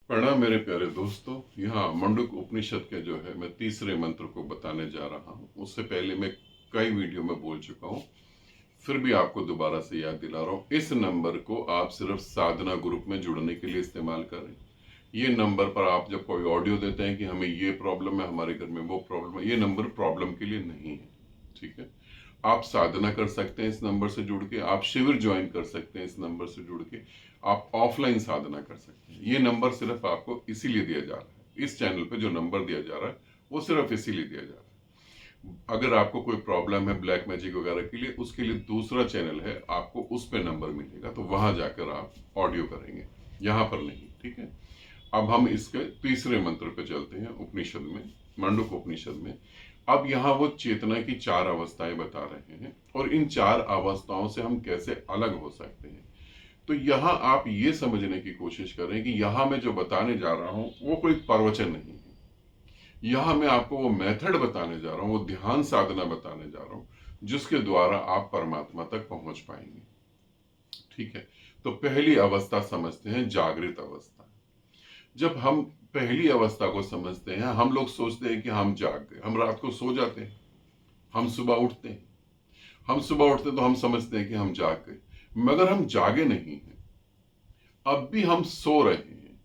प्रणाम मेरे प्यारे दोस्तों। यहाँ मंडूक उपनिषद के जो है मैं तीसरे मंत्र को बताने जा रहा हूँ। उससे पहले मैं कई वीडियो में बोल चुका हूँ, फिर भी आपको दोबारा से याद दिला रहा हूँ। इस नंबर को आप सिर्फ साधना ग्रुप में जुड़ने के लिए इस्तेमाल करें। ये नंबर पर आप जब कोई ऑडियो देते हैं कि हमें ये प्रॉब्लम है, हमारे घर में वो प्रॉब्लम है, ये नंबर प्रॉब्लम के लिए नहीं है। ठीक है, आप साधना कर सकते हैं इस नंबर से जुड़ के, आप शिविर ज्वाइन कर सकते हैं इस नंबर से जुड़ के, आप ऑफलाइन साधना कर सकते हैं। ये नंबर सिर्फ आपको इसीलिए दिया जा रहा है, इस चैनल पे जो नंबर दिया जा रहा है वो सिर्फ इसीलिए दिया जा रहा है। अगर आपको कोई प्रॉब्लम है ब्लैक मैजिक वगैरह के लिए, उसके लिए दूसरा चैनल है, आपको उस पे नंबर मिलेगा, तो वहां जाकर आप ऑडियो करेंगे, यहाँ पर नहीं। ठीक है, अब हम इसके तीसरे मंत्र पे चलते हैं उपनिषद में, मंडूक उपनिषद में। अब यहाँ वो चेतना की चार अवस्थाएं बता रहे हैं और इन चार अवस्थाओं से हम कैसे अलग हो सकते हैं। तो यहाँ आप ये समझने की कोशिश करें कि यहाँ मैं जो बताने जा रहा हूँ वो कोई प्रवचन नहीं है। यहाँ मैं आपको वो मेथड बताने जा रहा हूँ, वो ध्यान साधना बताने जा रहा हूँ जिसके द्वारा आप परमात्मा तक पहुंच पाएंगे। ठीक है, तो पहली अवस्था समझते हैं, जागृत अवस्था। जब हम पहली अवस्था को समझते हैं, हम लोग सोचते हैं कि हम जाग गए, हम रात को सो जाते हैं, हम सुबह उठते हैं, तो हम समझते हैं कि हम जाग गए, मगर हम जागे नहीं हैं, अब भी हम सो रहे हैं।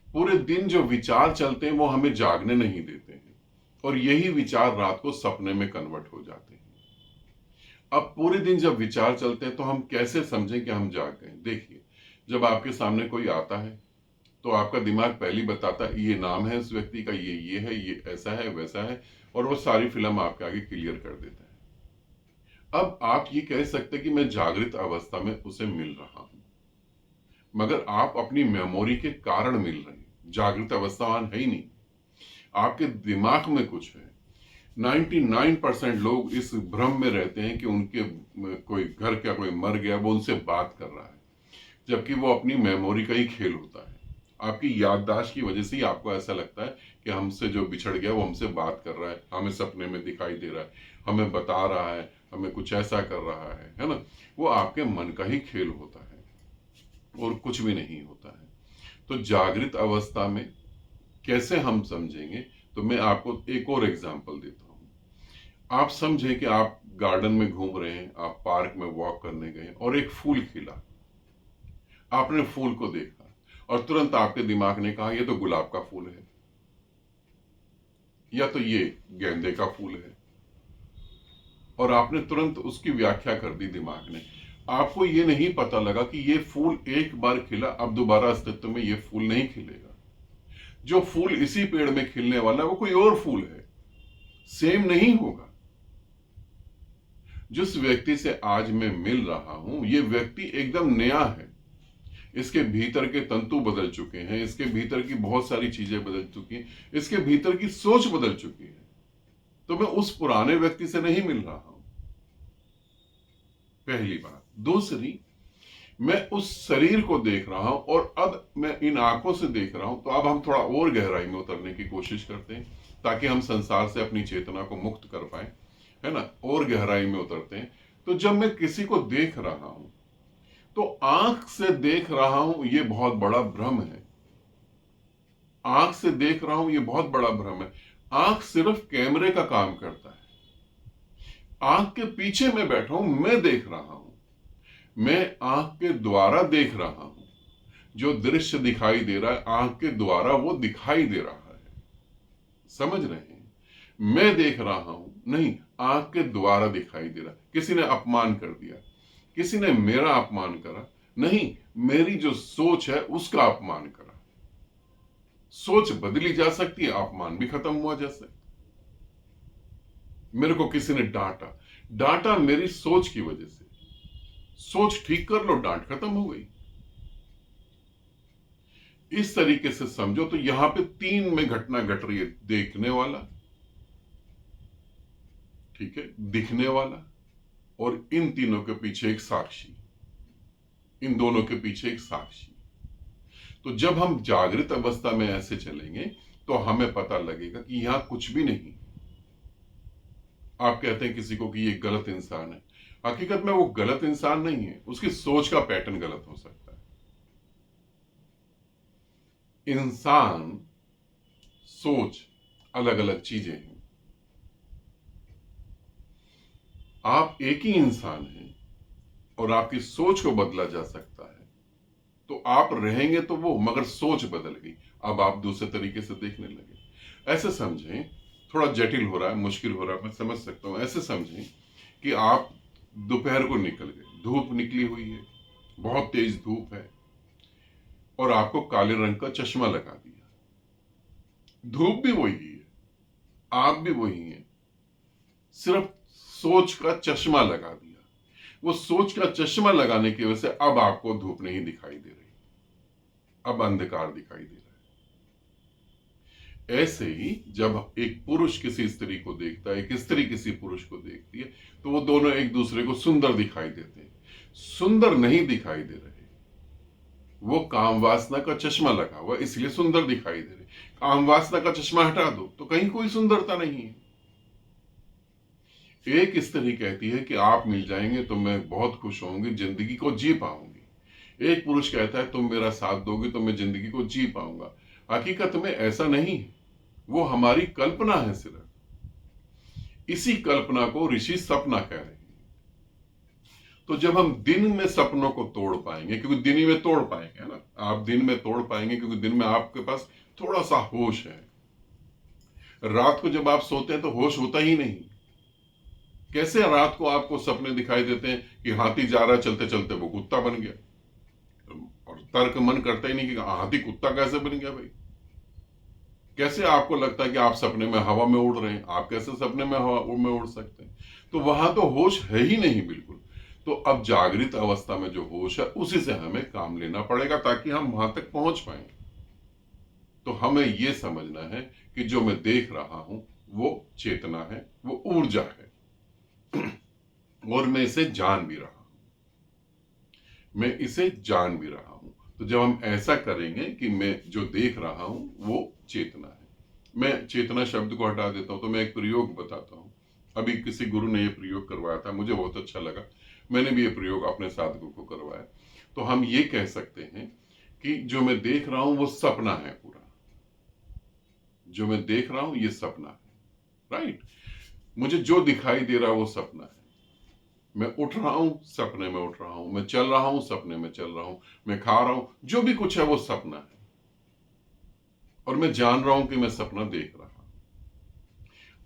पूरे दिन जो विचार चलते हैं वो हमें जागने नहीं देते हैं और यही विचार रात को सपने में कन्वर्ट हो जाते हैं। अब पूरे दिन जब विचार चलते हैं तो हम कैसे समझें कि हम जाग गए। देखिए, जब आपके सामने कोई आता है तो आपका दिमाग पहले बताता है ये नाम है इस व्यक्ति का, ये है, ये ऐसा है, वैसा है, और वो सारी फिल्म आपके आगे क्लियर कर देता है। अब आप ये कह सकते हैं कि मैं जागृत अवस्था में उसे मिल रहा हूं, मगर आप अपनी मेमोरी के कारण मिल रहे हैं, जागृत अवस्था है ही नहीं, आपके दिमाग में कुछ है। 99% लोग इस भ्रम में रहते हैं कि उनके कोई घर का कोई मर गया, वो उनसे बात कर रहा है, जबकि वो अपनी मेमोरी का ही खेल होता है। आपकी याददाश्त की वजह से ही आपको ऐसा लगता है कि हमसे जो बिछड़ गया वो हमसे बात कर रहा है, हमें सपने में दिखाई दे रहा है, हमें बता रहा है, हमें कुछ ऐसा कर रहा है ना। वो आपके मन का ही खेल होता है और कुछ भी नहीं होता है। तो जागृत अवस्था में कैसे हम समझेंगे, तो मैं आपको एक और एग्जांपल देता हूं। आप समझें कि आप गार्डन में घूम रहे हैं, आप पार्क में वॉक करने गए और एक फूल खिला, आपने फूल को देखा और तुरंत आपके दिमाग ने कहा ये तो गुलाब का फूल है, या तो ये गेंदे का फूल है, और आपने तुरंत उसकी व्याख्या कर दी दिमाग ने। आपको ये नहीं पता लगा कि ये फूल एक बार खिला, अब दोबारा अस्तित्व में ये फूल नहीं खिलेगा। जो फूल इसी पेड़ में खिलने वाला है वो कोई और फूल है, सेम नहीं होगा। जिस व्यक्ति से आज मैं मिल रहा हूं ये व्यक्ति एकदम नया है, इसके भीतर के तंतु बदल चुके हैं, इसके भीतर की बहुत सारी चीजें बदल चुकी हैं, इसके भीतर की सोच बदल चुकी है। तो मैं उस पुराने व्यक्ति से नहीं मिल रहा हूं, पहली बात। दूसरी, मैं उस शरीर को देख रहा हूं और अब मैं इन आंखों से देख रहा हूं। तो अब हम थोड़ा और गहराई में उतरने की कोशिश करते हैं ताकि हम संसार से अपनी चेतना को मुक्त कर पाए, है ना, और गहराई में उतरते हैं। तो जब मैं किसी को देख रहा हूं तो आंख से देख रहा हूं, ये बहुत बड़ा भ्रम है। आंख से देख रहा हूं ये बहुत बड़ा भ्रम है। आंख सिर्फ कैमरे का काम करता है। आंख के पीछे मैं बैठा हूं, मैं देख रहा हूं, मैं आंख के द्वारा देख रहा हूं। जो दृश्य दिखाई दे रहा है आंख के द्वारा वो दिखाई दे रहा है, समझ रहे हैं। मैं देख रहा हूं नहीं, आंख के द्वारा दिखाई दे रहा है। किसी ने अपमान कर दिया, किसी ने मेरा अपमान करा, नहीं, मेरी जो सोच है उसका अपमान करा। सोच बदली जा सकती है, अपमान भी खत्म हुआ जा सकता। मेरे को किसी ने डांटा, डांटा मेरी सोच की वजह से, सोच ठीक कर लो, डांट खत्म हो गई। इस तरीके से समझो। तो यहां पे तीन में घटना घट रही है, देखने वाला, ठीक है, दिखने वाला, और इन तीनों के पीछे एक साक्षी, इन दोनों के पीछे एक साक्षी। तो जब हम जागृत अवस्था में ऐसे चलेंगे तो हमें पता लगेगा कि यहां कुछ भी नहीं। आप कहते हैं किसी को कि ये गलत इंसान है, हकीकत में वो गलत इंसान नहीं है, उसकी सोच का पैटर्न गलत हो सकता है। इंसान, सोच अलग अलग चीजें हैं। आप एक ही इंसान हैं और आपकी सोच को बदला जा सकता है। तो आप रहेंगे तो वो, मगर सोच बदल गई, अब आप दूसरे तरीके से देखने लगे। ऐसे समझें, थोड़ा जटिल हो रहा है, मुश्किल हो रहा है, मैं समझ सकता हूं। ऐसे समझें कि आप दोपहर को निकल गए, धूप निकली हुई है, बहुत तेज धूप है, और आपको काले रंग का चश्मा लगा दिया। धूप भी वही है, आप भी वही हैं, सिर्फ सोच का चश्मा लगा दिया। वो सोच का चश्मा लगाने की वजह से अब आपको धूप नहीं दिखाई दे रही, अब अंधकार दिखाई दे रहा है। ऐसे ही जब एक पुरुष किसी स्त्री को देखता है, एक स्त्री किसी पुरुष को देखती है, तो वो दोनों एक दूसरे को सुंदर दिखाई देते हैं। सुंदर नहीं दिखाई दे रहे, वो काम वासना का चश्मा लगा हुआ, इसलिए सुंदर दिखाई दे रहे। काम वासना का चश्मा हटा दो तो कहीं कोई सुंदरता नहीं है। एक स्त्री कहती है कि आप मिल जाएंगे तो मैं बहुत खुश होंगी, जिंदगी को जी पाऊंगी। एक पुरुष कहता है तुम मेरा साथ दोगे तो मैं जिंदगी को जी पाऊंगा। हकीकत में ऐसा नहीं है, वो हमारी कल्पना है। सिर्फ इसी कल्पना को ऋषि सपना कह रहे हैं। तो जब हम दिन में सपनों को तोड़ पाएंगे, क्योंकि दिन ही में तोड़ पाएंगे, है ना, आप दिन में तोड़ पाएंगे क्योंकि दिन में आपके पास थोड़ा सा होश है। रात को जब आप सोते हैं तो होश होता ही नहीं। कैसे रात को आपको सपने दिखाई देते हैं कि हाथी जा रहा है, चलते चलते वो कुत्ता बन गया, और तर्क मन करता ही नहीं कि हाथी कुत्ता कैसे बन गया भाई। कैसे आपको लगता है कि आप सपने में हवा में उड़ रहे हैं, आप कैसे सपने में हवा में उड़ सकते हैं। तो वहां तो होश है ही नहीं बिल्कुल। तो अब जागृत अवस्था में जो होश है उसी से हमें काम लेना पड़ेगा ताकि हम वहां तक पहुंच पाए। तो हमें यह समझना है कि जो मैं देख रहा हूं वो चेतना है, वो ऊर्जा है, और मैं इसे जान भी रहा हूं, मैं इसे जान भी रहा हूं। तो जब हम ऐसा करेंगे कि मैं जो देख रहा हूं वो चेतना है, मैं चेतना शब्द को हटा देता हूं, तो मैं एक प्रयोग बताता हूं। अभी किसी गुरु ने यह प्रयोग करवाया था, मुझे बहुत अच्छा लगा, मैंने भी ये प्रयोग अपने साधकों को करवाया। तो हम ये कह सकते हैं कि जो मैं देख रहा हूं वो सपना है पूरा, जो मैं देख रहा हूं ये सपना है, राइट। मुझे जो दिखाई दे रहा है वो सपना है। मैं उठ रहा हूं, सपने में उठ रहा हूं, मैं चल रहा हूं, सपने में चल रहा हूं, मैं खा रहा हूं, जो भी कुछ है वो सपना है, और मैं जान रहा हूं कि मैं सपना देख रहा हूं।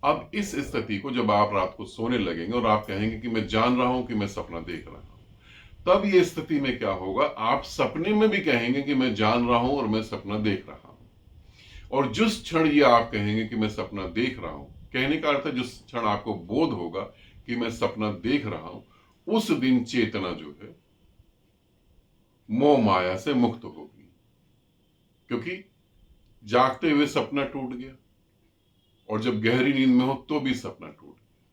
अब इस स्थिति को जब आप रात को सोने लगेंगे और आप कहेंगे कि मैं जान रहा हूं कि मैं सपना देख रहा हूं, तब ये स्थिति में क्या होगा, आप सपने में भी कहेंगे कि मैं जान रहा हूं और मैं सपना देख रहा हूं। और जिस क्षण ये आप कहेंगे कि मैं सपना देख रहा हूं, कहने का अर्थ है जिस क्षण आपको बोध होगा कि मैं सपना देख रहा हूं, उस दिन चेतना जो है मोह माया से मुक्त होगी। क्योंकि जागते हुए सपना टूट गया, और जब गहरी नींद में हो तो भी सपना टूट गया।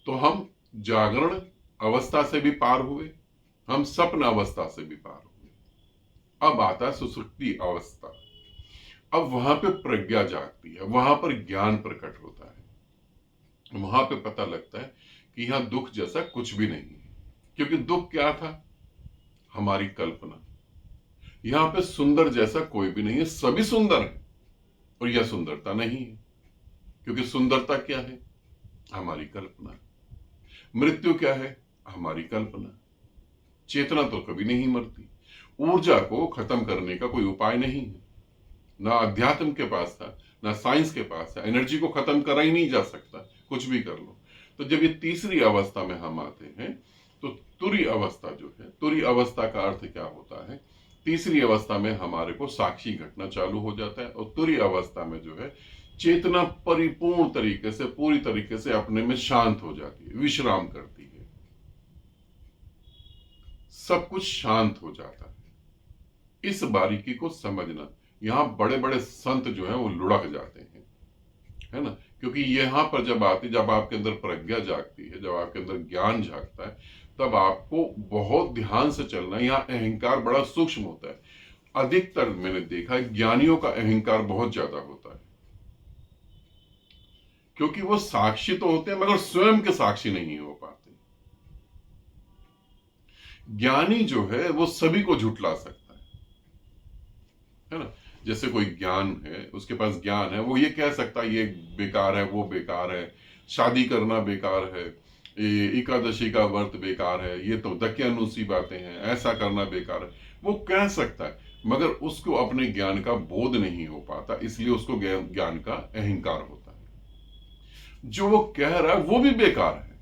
तो हम जागरण अवस्था से भी पार हुए, हम स्वप्न अवस्था से भी पार हुए। अब आता है सुसुप्ति अवस्था। अब वहां पे प्रज्ञा जागती है, वहां पर ज्ञान प्रकट होता है, वहां पे पता लगता है कि यहां दुख जैसा कुछ भी नहीं है। क्योंकि दुख क्या था, हमारी कल्पना। यहां पे सुंदर जैसा कोई भी नहीं है, सभी सुंदर है, और यह सुंदरता नहीं है। क्योंकि सुंदरता क्या है, हमारी कल्पना। मृत्यु क्या है, हमारी कल्पना। चेतना तो कभी नहीं मरती। ऊर्जा को खत्म करने का कोई उपाय नहीं है, ना अध्यात्म के पास था, ना साइंस के पास है। एनर्जी को खत्म करा ही नहीं जा सकता, कुछ भी कर लो। तो जब ये तीसरी अवस्था में हम आते हैं, तो तुरी अवस्था जो है, तुरी अवस्था का अर्थ क्या होता है, तीसरी अवस्था में हमारे को साक्षी घटना चालू हो जाता है। और तुरी अवस्था में जो है चेतना परिपूर्ण तरीके से, पूरी तरीके से अपने में शांत हो जाती है, विश्राम करती है, सब कुछ शांत हो जाता है। इस बारीकी को समझना, यहां बड़े बड़े संत जो हैं वो लुढ़क जाते हैं, है ना। क्योंकि यहां पर जब आती, जब आपके अंदर प्रज्ञा जागती है, जब आपके अंदर ज्ञान जागता है, तब आपको बहुत ध्यान से चलना है। यहाँ अहंकार बड़ा सूक्ष्म होता है। अधिकतर मैंने देखा है ज्ञानियों का अहंकार बहुत ज्यादा होता है, क्योंकि वो साक्षी तो होते हैं मगर स्वयं के साक्षी नहीं हो पाते। ज्ञानी जो है वो सभी को झुठला सकता है, है ना। जैसे कोई ज्ञान है, उसके पास ज्ञान है, वो ये कह सकता है ये बेकार है, वो बेकार है, शादी करना बेकार है, ये एकादशी का व्रत बेकार है, ये तो दकियानुसी बातें हैं, ऐसा करना बेकार है, वो कह सकता है। मगर उसको अपने ज्ञान का बोध नहीं हो पाता, इसलिए उसको ज्ञान का अहंकार होता है। जो वो कह रहा है वो भी बेकार है,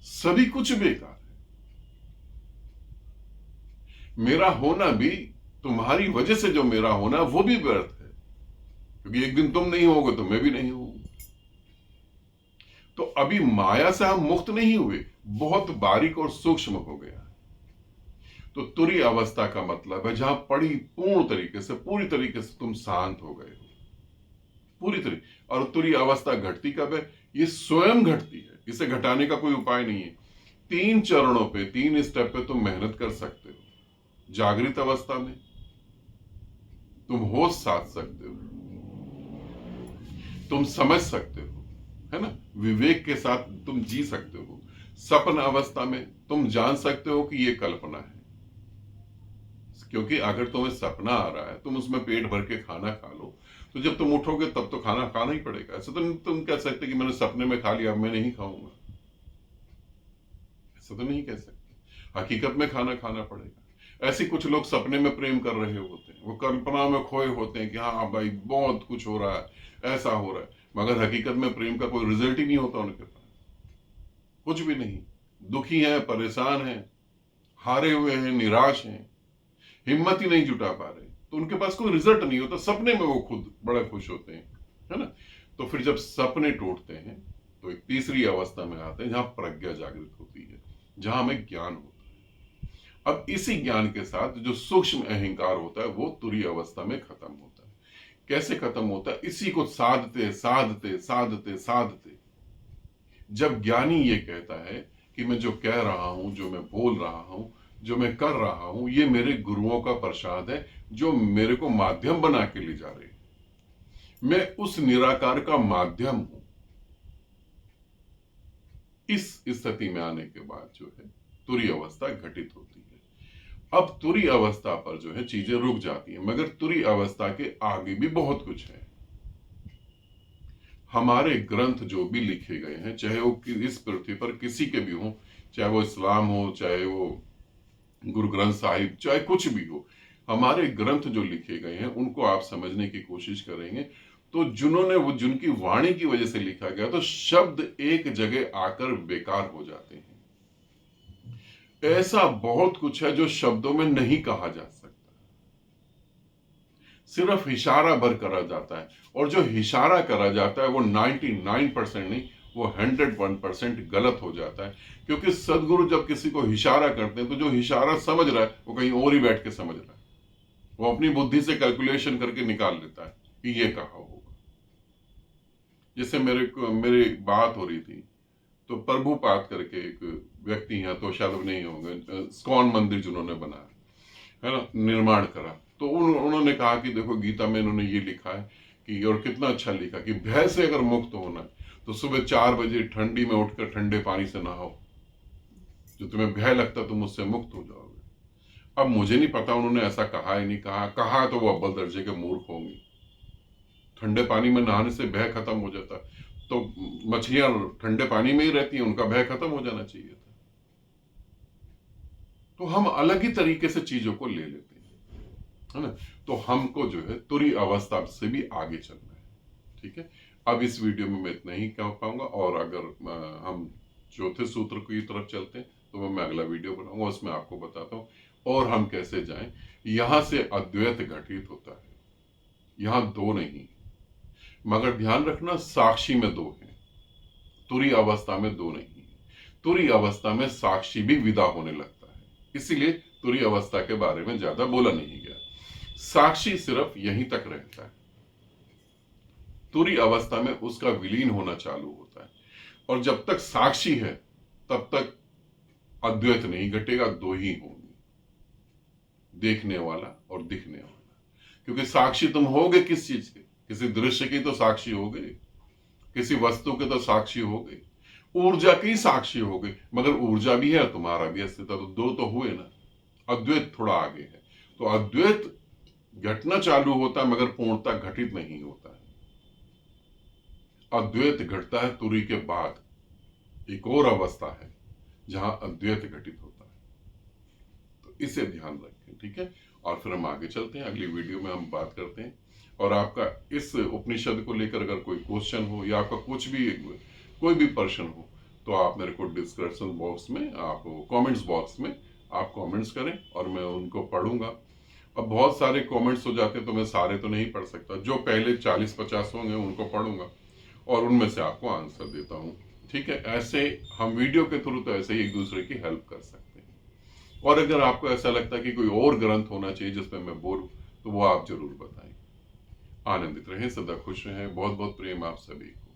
सभी कुछ बेकार है। मेरा होना भी, तुम्हारी वजह से जो मेरा होना है वो भी व्यर्थ है, क्योंकि एक दिन तुम नहीं होगे तो मैं भी नहीं हूं। तो अभी माया से हम मुक्त नहीं हुए, बहुत बारीक और सूक्ष्म हो गया। तो तुरीय अवस्था का मतलब है जहां पूर्ण तरीके से, पूरी तरीके से तुम शांत हो गए हो, पूरी तरीके। और तुरीय अवस्था घटती कब है? ये स्वयं घटती है, इसे घटाने का कोई उपाय नहीं है। 3 चरणों पे, 3 स्टेप पे तुम मेहनत कर सकते हो। जागृत अवस्था में तुम होश साध सकते हो, तुम समझ सकते हो, है ना, विवेक के साथ तुम जी सकते हो। सपन अवस्था में तुम जान सकते हो कि ये कल्पना है, क्योंकि अगर तुम्हें सपना आ रहा है, तुम उसमें पेट भर के खाना खा लो, तो जब तुम उठोगे तब तो खाना खाना ही पड़ेगा। ऐसा तो तुम कह सकते कि मैंने सपने में खा लिया, अब मैं नहीं खाऊंगा, ऐसा तो नहीं कह सकते। हकीकत में खाना खाना पड़ेगा। ऐसे कुछ लोग सपने में प्रेम कर रहे होते हैं, वो कल्पना में खोए होते हैं कि हाँ भाई बहुत कुछ हो रहा है, ऐसा हो रहा है, मगर हकीकत में प्रेम का कोई रिजल्ट ही नहीं होता उनके पास, कुछ भी नहीं। दुखी हैं, परेशान हैं, हारे हुए हैं, निराश हैं, हिम्मत ही नहीं जुटा पा रहे, तो उनके पास कोई रिजल्ट नहीं होता। सपने में वो खुद बड़ा खुश होते हैं, है ना। तो फिर जब सपने टूटते हैं तो एक तीसरी अवस्था में आते हैं जहां प्रज्ञा जागृत होती है, जहां हमें ज्ञान होता है। अब इसी ज्ञान के साथ जो सूक्ष्म अहंकार होता है वो तुरीय अवस्था में खत्म होता है। कैसे खत्म होता है? इसी को साधते साधते साधते साधते जब ज्ञानी ये कहता है कि मैं जो कह रहा हूं, जो मैं बोल रहा हूं, जो मैं कर रहा हूं, ये मेरे गुरुओं का प्रसाद है, जो मेरे को माध्यम बना के ले जा रहे हैं, मैं उस निराकार का माध्यम हूं। इस स्थिति में आने के बाद जो है तुरीय अवस्था घटित होती है। अब तुरीय अवस्था पर जो है चीजें रुक जाती हैं, मगर तुरीय अवस्था के आगे भी बहुत कुछ है। हमारे ग्रंथ जो भी लिखे गए हैं, चाहे वो इस पृथ्वी पर किसी के भी हों, चाहे वो इस्लाम हो, चाहे वो गुरु ग्रंथ साहिब, चाहे कुछ भी हो, हमारे ग्रंथ जो लिखे गए हैं उनको आप समझने की कोशिश करेंगे तो जिन्होंने वो, जिनकी वाणी की वजह से लिखा गया, तो शब्द एक जगह आकर बेकार हो जाते हैं। ऐसा बहुत कुछ है जो शब्दों में नहीं कहा जा सकता, सिर्फ इशारा भर करा जाता है। और जो इशारा करा जाता है वो 99% नहीं, वो 101% गलत हो जाता है। क्योंकि सदगुरु जब किसी को इशारा करते हैं तो जो इशारा समझ रहा है वो कहीं और ही बैठ के समझ रहा है, वो अपनी बुद्धि से कैलकुलेशन करके निकाल लेता है कि ये कहा होगा। जैसे मेरी बात हो रही थी, तो प्रभुपाद करके एक व्यक्ति हैं, तो शायद नहीं होंगे, स्कॉन मंदिर जिन्होंने बनाया है ना, निर्माण करा, तो उन्होंने कहा कि देखो गीता में इन्होंने ये लिखा है कि, और कितना अच्छा लिखा कि भय से अगर मुक्त होना है तो सुबह 4 बजे ठंडी में उठकर ठंडे पानी से नहाओ, जो तुम्हें भय लगता तुम उससे मुक्त हो जाओगे। अब मुझे नहीं पता उन्होंने ऐसा कहा है नहीं कहा, कहा तो वो अव्वल दर्जे के मूर्ख होंगे। ठंडे पानी में नहाने से भय खत्म हो जाता, तो मछलियां ठंडे पानी में ही रहती हैं, उनका भय खत्म हो जाना चाहिए था। तो हम अलग ही तरीके से चीजों को ले लेते हैं, है ना। तो हमको जो है तुरीय अवस्था से भी आगे चलना है, ठीक है। अब इस वीडियो में मैं इतना ही कह पाऊंगा, और अगर हम चौथे सूत्र की तरफ चलते हैं तो मैं अगला वीडियो बनाऊंगा, उसमें आपको बताता हूं और हम कैसे जाएं। यहां से अद्वैत घटित होता है, यहां दो नहीं, मगर ध्यान रखना साक्षी में दो है, तुरीय अवस्था में दो नहीं है। तुरीय अवस्था में साक्षी भी विदा होने लगता है, इसीलिए तुरीय अवस्था के बारे में ज्यादा बोला नहीं गया। साक्षी सिर्फ यहीं तक रहता है, तुरीय अवस्था में उसका विलीन होना चालू होता है। और जब तक साक्षी है तब तक अद्वैत नहीं घटेगा, दो ही होंगे, देखने वाला और दिखने वाला। क्योंकि साक्षी तुम होगे किस चीज के? किसी दृश्य की तो साक्षी हो गई, किसी वस्तु के तो साक्षी हो गई, ऊर्जा की साक्षी हो गई, मगर ऊर्जा भी है तुम्हारा भी अस्तित्व, तो दो तो हुए ना। अद्वैत थोड़ा आगे है, तो अद्वैत घटना चालू होता है मगर पूर्णता घटित नहीं होता है। अद्वैत घटता है तुरी के बाद, एक और अवस्था है जहां अद्वैत घटित होता है। तो इसे ध्यान रखें, ठीक है। और फिर हम आगे चलते हैं, अगली वीडियो में हम बात करते हैं। और आपका इस उपनिषद को लेकर अगर कोई क्वेश्चन हो या आपका कुछ भी कोई भी प्रश्न हो तो आप मेरे को डिस्क्रिप्शन बॉक्स में, आप कमेंट्स बॉक्स में आप कमेंट्स करें और मैं उनको पढ़ूंगा। अब बहुत सारे कमेंट्स हो जाते हैं तो मैं सारे तो नहीं पढ़ सकता, जो पहले 40-50 होंगे उनको पढ़ूंगा और उनमें से आपको आंसर देता हूँ, ठीक है। ऐसे हम वीडियो के थ्रू तो ऐसे ही एक दूसरे की हेल्प कर सकते हैं। और अगर आपको ऐसा लगता है कि कोई और ग्रंथ होना चाहिए जिसमें मैं बोलूं तो वो आप जरूर बताएं। आनंदित रहें, सदा खुश रहें। बहुत बहुत प्रेम आप सभी को।